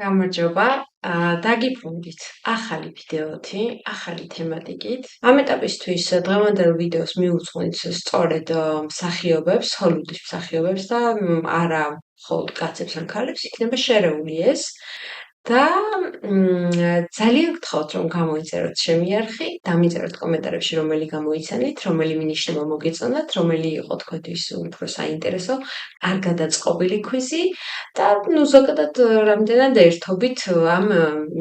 გამარჯობა. დაგიბრუნდით ახალი ვიდეოთი, ახალი თემატიკით. ამ ეტაპისთვის დღევანდელ ვიდეოს მივუძღვენთ სწორედ მსახიობებს, ჰოლივუდის მსახიობებს და არა მხოლოდ კაცებს ან ქალებს, იქნება შერეული ეს. და ძალიან გთხოვთ, რომ გამოიწეროთ ჩემი არხი, დამიწეროთ კომენტარებში, რომელი გამოიცანით, რომელი მინიშნება მოგეწონათ, რომელი იყო თქვენთვის უფრო საინტერესო, კარგად დაწყობილი კვიზი და ზოგადად რამდენად ერთობით ამ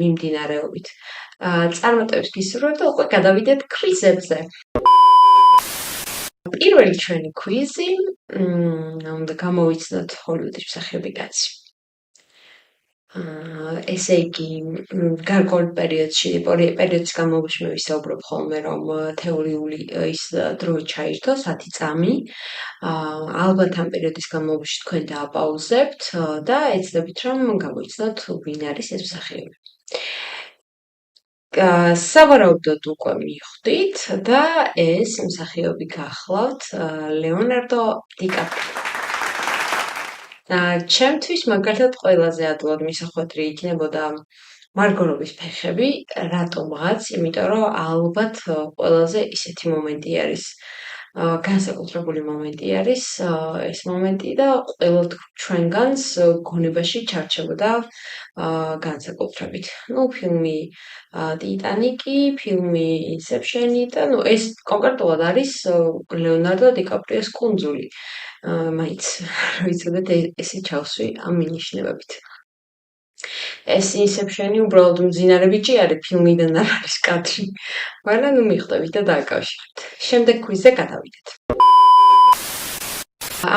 მიმდინარეობით. წარმატებებს გისურვებთ და უკვე გადავიდეთ კვიზებზე. პირველი ჩვენი კვიზი უნდა გამოვიცნოთ ჰოლივუდის მსახიობი კაცი. ესე იგი, გარკვეულ პერიოდის განმავლობაში მე ვისაუბრებ ხოლმე, რომ თეორიული ის დრო ჩაირთო 10 წამი. ალბათ ამ პერიოდის განმავლობაში თქვენ დააპაუზებთ და ეცდებით, რომ გამოიცნოთ ვინ არის ეს მსახიობი. სავარაუდოდ უკვე მიხვდით და ეს მსახიობი გახლავთ ლეონარდო დიკაპრიო. ჩემთვის მაგალითად ყველაზე ადვილად მისახვედრი იქნებოდა მარგო რობის ფეხები, რატომღაც, იმიტომ რომ ალბათ ყველაზე ისეთი მომენტი არის, განსაკუთრებული მომენტი არის ეს მომენტი და ყველა ჩვენგანს გონებაში ჩარჩებოდა განსაკუთრებით. ფილმი ტიტანიკი, ფილმი ინსეფშენი და ეს კონკრეტულად არის ლეონარდო დიკაპრიოს კუნძული. მაინც ვიცოდეთ ესე ჩავსვი ამ მინიშნებებით. ეს ინსეფშენი უბრალოდ მძინარე ბიჭი არის, ფილმიდან არ არის კადრი, მაგრამ მიხვდებით და დააკავშირებთ. შემდეგ კვიზზე გადავიდეთ.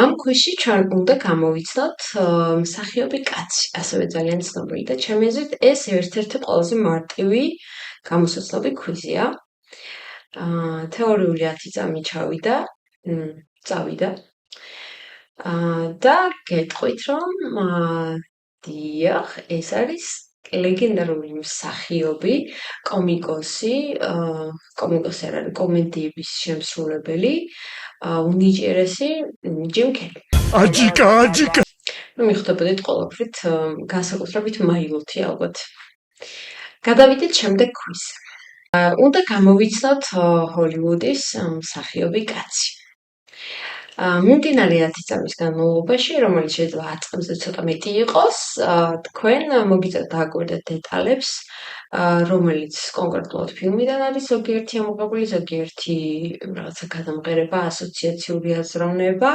ამ კვიზში ჩვენ უნდა გამოვიცნოთ მსახიობი კაცი, ასევე ძალიან ცნობილი და ჩემი აზრით ეს ერთ-ერთი ყველაზე მარტივი გამოსაცნობი კვიზია. თეორიული 10 წამი წავიდა. და გეტყვით, რომ დიახ, ეს არის ლეგენდარული მსახიობი, კომიკოსი არ არის, კომედიების შემსრულებელი, უნიჭიერესი ჯიმ კერი. აჯიკა. მიხვდებოდით ყველაფრით, განსაკუთრებით მაილოთი ალბათ. გადავიდეთ შემდეგ კვიზზე. უნდა გამოვიცნოთ ჰოლივუდის მსახიობი კაცი. მიმდინარე 10 წამის განმავლობაში, რომელიც შეიძლება 10 წამზე ცოტა მეტი იყოს, თქვენ მოგიწევთ დააკვირდეთ დეტალებს, რომელიც კონკრეტულად ფილმიდან არის ზოგიერთი ამოღებული, ზოგიერთი რაღაცა გადამღერება, ასოციაციური აზროვნება.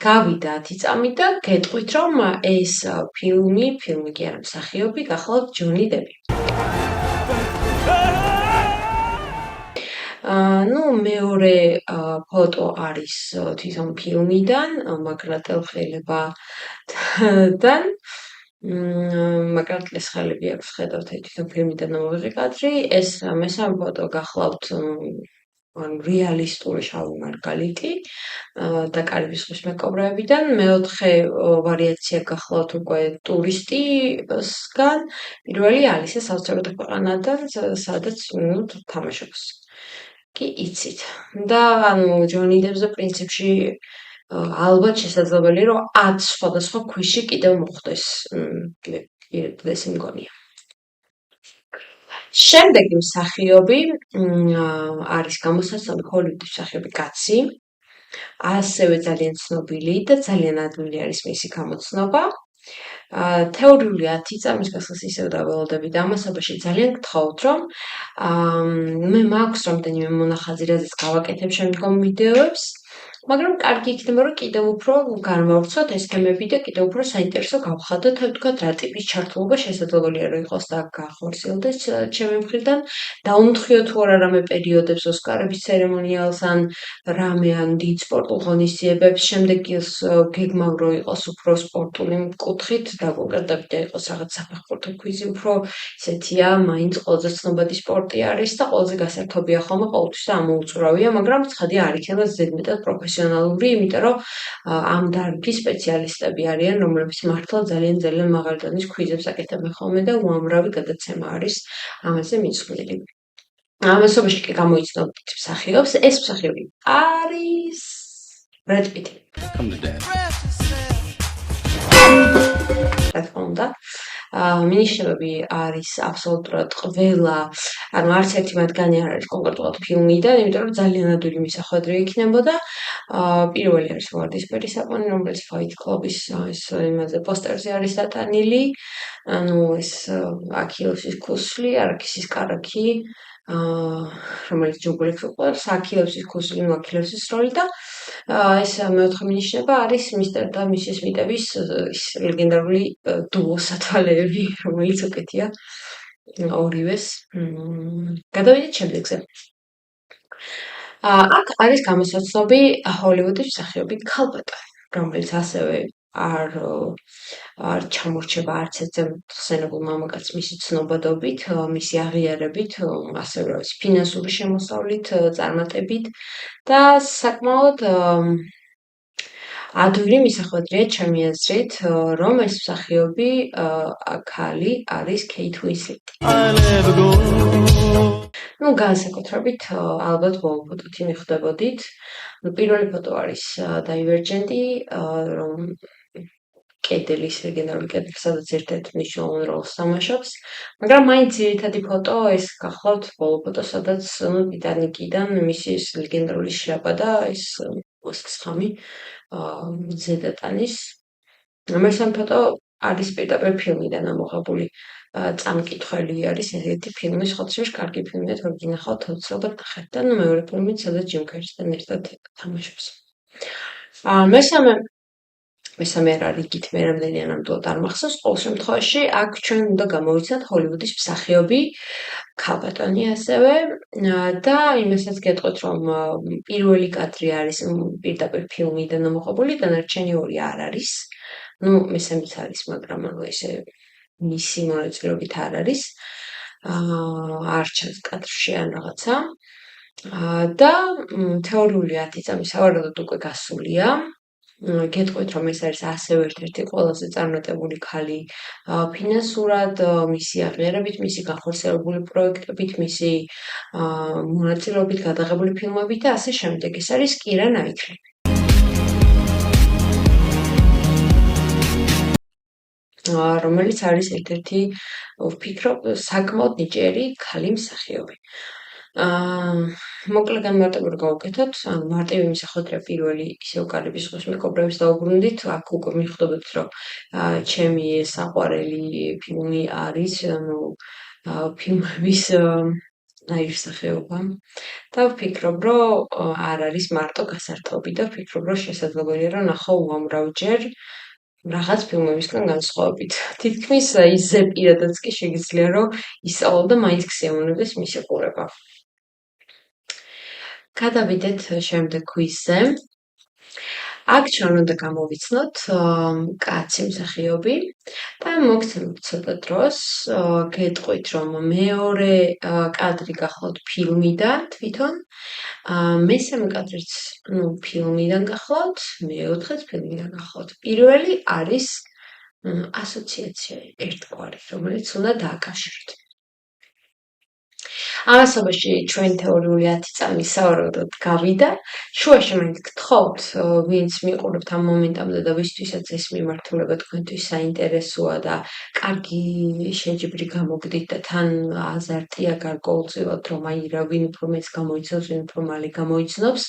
გავიდა 10 წამი და გეტყვით, რომ ეს ფილმი კი არა, მსახიობი გახლავთ ჯონი დები. მეორე ფოტო არის თვითონ ფილმიდან, მაგრატელ ხელებთან. მაგრატლის ხელები აქვს, ხედავთ თვითონ ფილმიდან მომიღე კადრი. ეს მესამე ფოტო გახლავთ რეალისტური შავი მარგალიტი და კარიბის ზღვის მეკობრეებიდან. მეოთხე ვარიაცია გახლავთ უკვე ტურისტისგან. პირველი ალისა საოცრებათა ქვეყანიდან, სადაც თამაშობს. კი იცით. და ჯონი დებზე პრინციპში ალბათ შესაძლებელია, რომ 10 სხვადასხვა ქვისში კიდევ მოხდეს. ეს მგონია. შემდეგი მსახიობი არის გამოსაცნობი ჰოლივუდის მსახიობი კაცი. ასევე ძალიან ცნობილი და ძალიან ადვილი არის მისი გამოცნობა. თეორიული 10 წამის გასვლას ისევ დაველოდები და ამასობაში ძალიან გთხოვთ, რომ მე მაქვს რამდენიმე მონახაზი, რაზეც გავაკეთებ შემდგომ ვიდეოებს, მაგრამ კარგი იქნება, რომ კიდევ უფრო განვავრცოთ ეს თემები და კიდევ უფრო საინტერესო გავხადოთ, თქვათ, რა ტიპის ჩართულობა შესაძლებელია, რომ იყოს და გახორციელდეს ჩემი მხრიდან. დაუმთხიოთ თუ არა რამე პერიოდებს, ოსკარების ცერემონიალს ან რამე ან დიდ სპორტულ ღონისძიებებს, შემდეგ გეგმავ რომ იყოს უფრო სპორტული კუთხით და კონკრეტებით იყოს რაღაც საფეხბურთო კვიზი, უფრო ისეთია, მაინც ყველაზე ცნობადი სპორტი არის და ყველაზე გასართობია ხოლმე ყოველთვის და ამოუწურავია, მაგრამ ცხადია არ იქნება ზედმეტად პროფესიონალური, იმიტომ რომ ამ დარგის სპეციალისტები არიან, რომლებიც მართლა ძალიან მაღალი დონის კვიზებს აკეთებენ ხოლმე და უამრავი გადაცემა არის ამაზე მიძღვნილი. ამასობაში კი გამოიცნობთ მსახიობს, ეს მსახიობი არის ბრედ პიტი. რა თქმა უნდა. მინიშნებები არის აბსოლუტურად ყველა, ანუ არც ერთი მათგანი არ არის კონკრეტულად ფილმიდან, იმიტომ რომ ძალიან ადვილი მისახვედრი იქნებოდა. პირველი არის ვარდისფერი საპონი, რომელიც Fight Club-ის ეს იმაზე პოსტერზე არის დატანილი. ანუ ეს აქილევსის ქუსლი, არაქისის კარაქი, რომელიც ჯოგლებს უყვარს, აქილევსის ქუსლი, აქილევსის როლი და ეს მეოთხე მინიშნება არის მისტერ და მისის მიტების ის ლეგენდარული დუო სათვალეები, რომელიც უკეთია ორივეს. გადავიდეთ შემდეგზე. აქ არის გამოსაცნობი ჰოლივუდის მსახიობი ქალბატონი, რომელიც ასევე არ ჩამორჩება არც ერთ ხსენებულ მამაკაცს მისი ცნობადობით, მისი აღიარებით, ასევე არის ფინანსური შემოსავლით, წარმატებით და საკმაოდ ადვილი მისახვედრია ჩემი აზრით, რომ ეს მსახიობი ქალი არის Kate Winslet. ну, განსაკუთრებით ალბათ ბოლო ფოტოთი მიხვდებოდით. პირველი ფოტო არის Divergent-ი, რომ კედლის ლეგენდარული კედელი, სადაც ერთ-ერთ მნიშვნელოვან როლს თამაშობს. მაგრამ მაინც ძირითადი ფოტო ეს გახლავთ ბოლო ფოტო, სადაც Titanic-იდან მისი ლეგენდარული შლაპა და ეს მოსკის ხამი ზედატანის. მესამე ფოტო არის პირდაპირ ფილმიდან ამოღებული. წამკითხველი არის ერთ-ერთი ფილმი, სხვადასხვა კარგი ფილმია, თუ გინახავთ აუცილებლად ნახეთ და მეორე ფილმი, სადაც ჯიმ კერისთან ერთად თამაშობს. მესამე რა რიგით მე რამდენია ნამდვილად არ მახსოვს, ყოველ შემთხვევაში აქ ჩვენ უნდა გამოვიცნოთ ჰოლივუდის მსახიობი ქალბატონი ასევე და იმასაც გეტყვით, რომ პირველი კადრი არის პირდაპირ ფილმიდან ამოღებული, დანარჩენი ორი არ არის. ну, მესამეც არის, მაგრამ ანუ ესე მისი მონაწილეობით არ არის. არ ჩანს კადრში ან რაღაცა. და თეორიული 10 წამი სავარაუდოდ უკვე გასულია. გეტყვით, რომ ეს არის ასევე ერთ-ერთი ყველაზე წარმატებული ქალი ფინანსურად, მისი აღიარებით, მისი განხორციელებული პროექტებით, მისი მონაწილეობით გადაღებული ფილმებით და ასე შემდეგ. ეს არის კირა ნაიტლი. რომელიც არის ერთ-ერთი ვფიქრობ საკმაოდ ნიჭიერი ქალი მსახიობი. მოკლე განმარტება გავუკეთოთ, ანუ მარტივი მისახვედრია პირველი ისევ კარიბის ზღვის მეკობრეებს დაუბრუნდით, აქ უკვე მიხვდებოდით, რომ ჩემი საყვარელი ფილმი არის, ანუ ფილმების აირსახეობა და ვფიქრობ, რომ არ არის მარტო გასართობი და ვფიქრობ, რომ შესაძლებელია, რომ ნახო უამრავჯერ რაღაც ფილმებისგან განსხვავებით. თითქმის ისე პირადაც კი შეგიძლია, რომ ისწავლო და მაინც გსიამოვნებდეს მისი ყურება. გადავიდეთ შემდეგ კვიზზე. აქ ჩვენ უნდა გამოვიცნოთ კაცი მსახიობი და მოგცემთ ცოტა დროს, გეტყვით, რომ მეორე კადრი გახლავთ ფილმიდან თვითონ, მესამე კადრიც, ფილმიდან გახლავთ, მეოთხეც ფილმიდან გახლავთ. პირველი არის ასოციაცია ერთგვარი, რომელიც უნდა დააკავშიროთ. ამასობაში ჩვენ თეორიული 10 წამი სავარაუდოდ გავიდა. შუაში მაინც გთხოვთ, ვინც მიყურებთ ამ მომენტამდე და ვისთვისაც ეს მიმართულება თქვენთვის საინტერესოა და კარგი შეჯიბრი გამოგდით და თან აზარტია გარკვეულწილად, რომ აი რა ვინ უფრო მეც გამოიცნობს, ვინ უფრო მალე გამოიცნობს,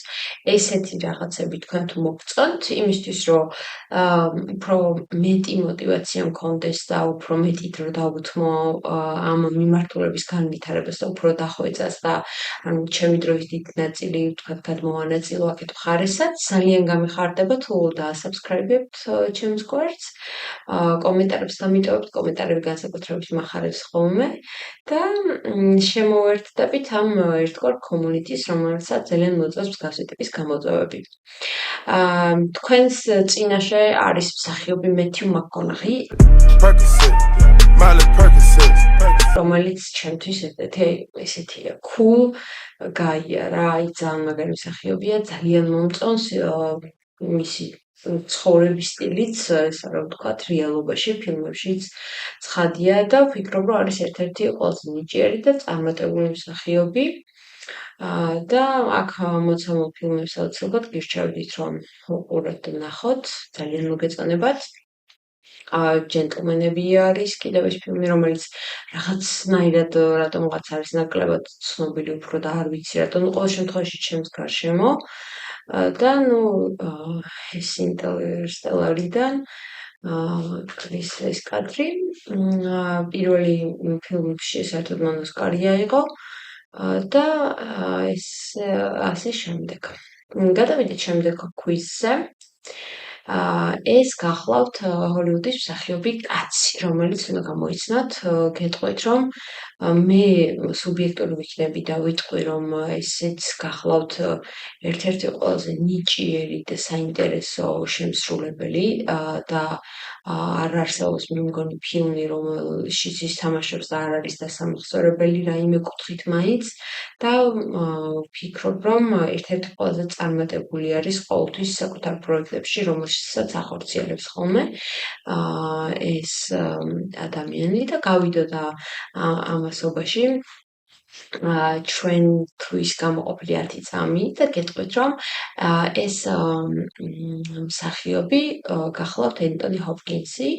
ესეთი რაღაცები თქვენ თუ მოგწონთ, იმისთვის რომ უფრო მეტი мотиваცია მქონდეს და უფრო მეტი დრო დავუთმო ამ მიმართულების განვითარებას და უფრო დახვეწას და ანუ ჩემი დროის დიდი ნაწილი თქვა გადმოვანაწილო აქეთ მხარესაც ძალიან გამიხარდება თუ დაასაბსკრაიბებთ ჩემს გვერდს კომენტარებს დამიტოვებთ კომენტარები განსაკუთრებით მახარებს ხოლმე და შემოვერთდებით ამ ერთგვარ community-ს რომელსაც ძალიან მოწონს მსგავსი ტიპის გამოწვევები თქვენს წინაშე არის მსახიობი Matthew McConaughey რომელიც ჩემთვის ესეთია cool guy-ია რა, აი ძალიან მაგარი მსახიობია, ძალიან მომწონს მისი ცხოვრების სტილიც, ესა რა ვთქვათ, რეალობაში, ფილმებშიც ცხადია და ვფიქრობ, რომ არის ერთ-ერთი ყველაზე ნიჭიერი და წარმატებული მსახიობი. და აქ მოცემულ ფილმებს აუცილებლად გირჩევდით, რომ უყურებთ და ნახოთ, ძალიან მოგეწონებათ. ჯენტლმენები არის კიდევ ეს ფილმი, რომელიც რაღაცნაირად რატომღაც არის ნაკლებად ცნობილი უფრო და არ ვიცი რატომ, ყოველ შემთხვევაში ჩემს გარშემო. და ეს ინტერსტელარიდან კრის ეს კადრი პირველი ფილმში საერთოდ მან ოსკარი აიღო და ეს ასე შემდეგ. გადავიდეთ შემდეგ კვიზზე. ეს გახლავთ ჰოლივუდის მსახიობი კაცი, რომელიც უნდა გამოიცნოთ, გეტყვით, რომ მე სუბიექტური ვიქნები და ვიტყვი, რომ ესეც გახლავთ ერთ-ერთი ყველაზე ნიჭიერი და საინტერესო შემსრულებელი და არ არსებობს მე მგონი ფილმი, რომელშიც ის თამაშობს და არ არის დასამახსოვრებელი რაიმე კუთხით მაინც და ვფიქრობ, რომ ერთ-ერთი ყველაზე წარმატებული არის ყოველთვის საკუთარ პროექტებში, რომელშიც ახორციელებს ხოლმე ეს ადამიანი და გავიდოდა ამასობაში ჩვენთვის გამოყოფილი 10 წამი და გეტყვით, რომ ეს მსახიობი გახლავთ ენტონი ჰოპკინსი.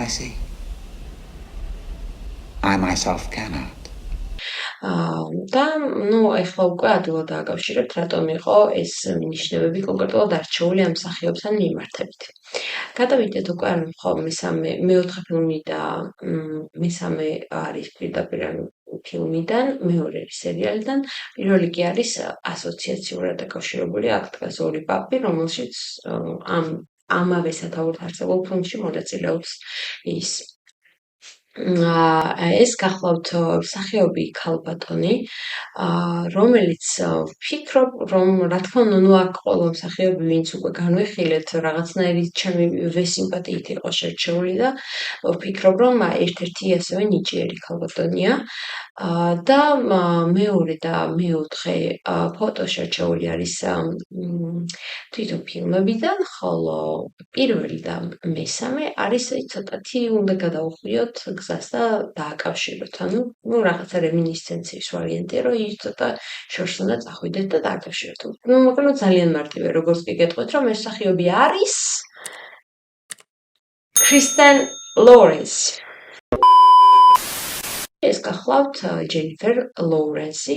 I see. I myself cannot. და ეხლა უკვე ადვილად დააკავშირებთ, რატომ იყო ეს ნიშნებები კონკრეტულად არჩეული ამ მსახიობთან მიმართებით. გადავიდეთ უკვე მეოთხე ფილმი და მესამე არის პირდაპირ ფილმიდან, მეორე არის სერიალიდან. პირველი კი არის ასოციაციურად დაკავშირებული აქ დგას ორი პაპი, რომელშიც ამავე სათაურით არსებულ ფილმში მონაწილეობს ის. ეს გახლავთ მსახიობი ქალბატონი, რომელიც ვფიქრობ, რომ რა თქმა უნდა, აქ ყველა მსახიობი, ვინც უკვე განვიხილეთ, რაღაცნაირი ჩემი ვესიმპათიით იყო შერჩეული და ვფიქრობ, რომ ერთ-ერთი ასევე ნიჭიერი ქალბატონია. და მეორე და მეოთხე ფოტო შერჩეული არის თვითონ ფილმებიდან, ხოლო პირველი და მესამე არის ცოტათი უნდა გადავუხვიოთ გზას და დააკავშიროთ. რაღაცა რემინისცენციის ვარიანტია, რომ ის ცოტა შორს უნდა წახვიდეთ და დააკავშიროთ. მაგრამ ძალიან მარტივია, როგორც კი გეტყვით, რომ ეს მსახიობი არის კრისტენ ლოურენსი. ეს გახლავთ ჯენიფერ ლოურენსი.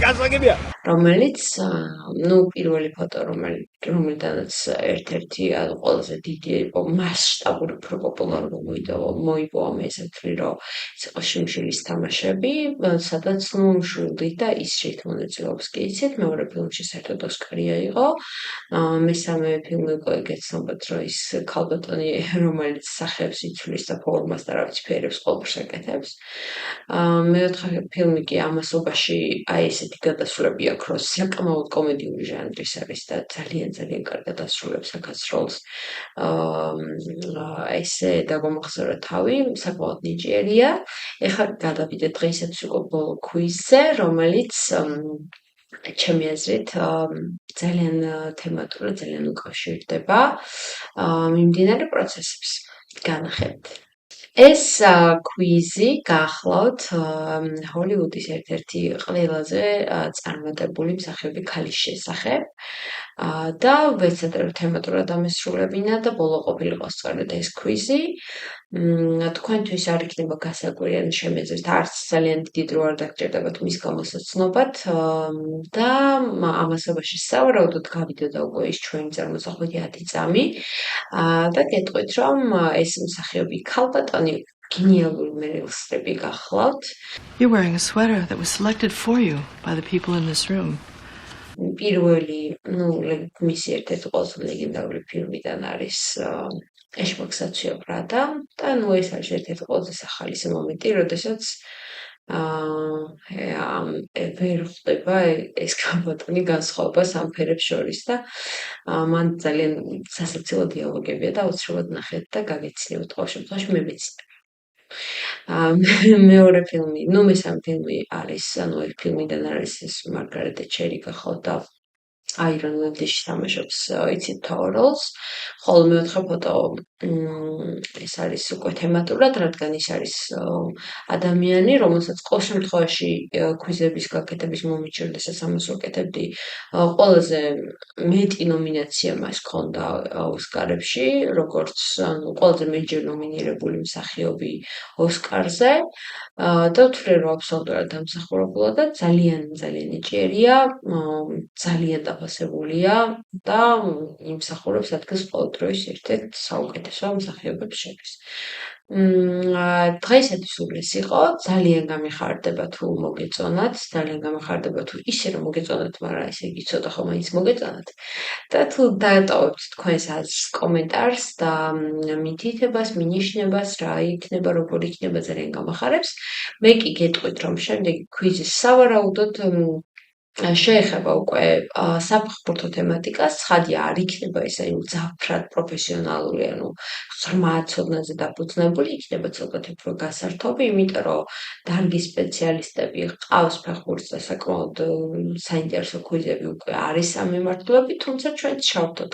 გასაგებია. რომელიც პირველი ფოტო რომელიდანაც ერთ-ერთი ყველაზე დიდი მასშტაბური პოპულარობა მოიპოვა მე ესე ვთვლი, რომ ეს იყო შიმშილის თამაშები, სადაც მშვილდით და ის შეით მონაწილეობს კი იცით, მეორე ფილმში საერთოდ ოსკარი აიღო. მესამე ფილმი უკვე გეცნობათ, რომ ის ქალბატონი, რომელიც სახეებს იცვლის და ფორმას და რა ვიცი ფერებს ყოველს აკეთებს. მეოთხე ფილმი კი ამასობაში ესეთი გადასვლები აქვს, რომ საკმაოდ კომედიური ჟანრის არის და ძალიან კარგად ასრულებს აქაც როლს. ესე დაგომახსოვრა თავი, საკმაოდ ნიჭიერია. ეხლა გადავიდეთ დღეისათვის უკვე ბოლო კვიზზე, რომელიც ჩემი აზრით ძალიან თემატურად ძალიან უკავშირდება მიმდინარე პროცესებს. განახებთ. ეს კვიზი გახლავთ ჰოლივუდის ერთ-ერთი ყველაზე წარმატებული მსახიობი ქალის შესახებ და ვეცადებ თემატურად ამესრულებინა და ბოლო ყოფილიყო სწორედ ეს კვიზი. თქვენთვის არ იქნება გასაკვირი, ჩემი აზრით არც ძალიან დიდი დრო არ დაგჭირდებათ მის გამოსაცნობად და ამასობაში სავარაუდოდ გავიდოდა უკვე ის ჩვენი წარმოსახვეთი 10 წამი და გეტყვით, რომ ეს მსახიობი ქალბატონი გენიალური მერილ სტრიპი გახლავთ. You're wearing a sweater that was selected for you by the people in this room. პირველი, მისი ერთ-ერთი ყველაზე ლეგენდარული ფილმიდან არის ეშმაკსაცია ბრადა და ეს არის ერთ-ერთი ყველაზე სახალისი მომენტი, როდესაც ვერ ხვდება ეს ქალბატონი განსხვავებას ამ ფერებს შორის და მან ძალიან სასაცილო დიალოგებია და აუცილებლად ნახეთ და გაგეცნებათ, ყოველ შემთხვევაში მე მეცნებ. მეორე ფილმი, მესამე ფილმი არის, ეს ფილმიდან არის ეს მარგარეტ ეთჩერი გახლავთ და Iron Man-ში თამაშობს იცით მთავარ როლს, ხოლო მეოთხე ფოტო ეს არის უკვე თემატურად, რადგან ის არის ადამიანი, რომელსაც ყოველ შემთხვევაში ქვიზების გაკეთების მომიჯერდეს ამას ვაკეთებდი. ყველაზე მეტი ნომინაცია მას ჰქონდა ოსკარებში, როგორც ყველაზე მეტჯერ ნომინირებული მსახიობი ოსკარზე. და ვთვლი რომ აბსოლუტურად დამსახურებულა და ძალიან ნიჭიერია, ძალიან დაფასებულია და იმსახურებს ადგილს ყოველდღიურ ერთ-ერთ საუკეთესო მსახიობებს შორის. დღეისათვის სულ ეს იყო, ძალიან გამიხარდება თუ მოგეწონათ, ძალიან გამიხარდება თუ ისე რომ მოგეწონათ, მაგრამ ესე იგი ცოტა ხომ მაინც მოგეწონათ. და თუ დაეტოვებთ თქვენს აზრს, კომენტარს და მითითებას, მინიშნებას, რა იქნება, როგორ იქნება, ძალიან გამახარებს. მე კი გეტყვით, რომ შემდეგი ქვიზი სავარაუდოდ შეეხება უკვე საფეხბურთო თემატიკას, ცხადია არ იქნება ესე მძაფრად პროფესიონალური, ანუ ღრმა ცოდნაზე დაფუძნებული, იქნება ცოტათი უფრო გასართობი, იმიტომ რომ დარგის სპეციალისტები ყავს ფეხბურთს და საკმაოდ საინტერესო ქვიზები უკვე არის ამ მიმართულებით, თუმცა ჩვენ ჩავთოთ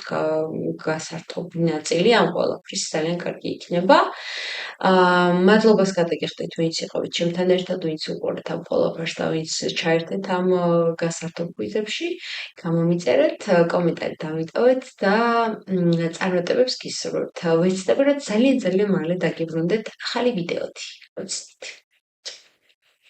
გასართობი ნაწილი ამ ყველაფრის, ძალიან კარგი იქნება. მადლობას გადაგიხდით, ვინც იყავით ჩემთან ერთად, ვინც უყურეთ ამ ყველაფერს და ვინც ჩაერთეთ ამ გასართობ კვიზებში, გამომიწერეთ, კომენტარი დამიტოვეთ და წარმატებებს გისურვებთ. ვეცდები, რომ ძალიან მალე დაგიბრუნდეთ ახალი ვიდეოთი. მოცდით.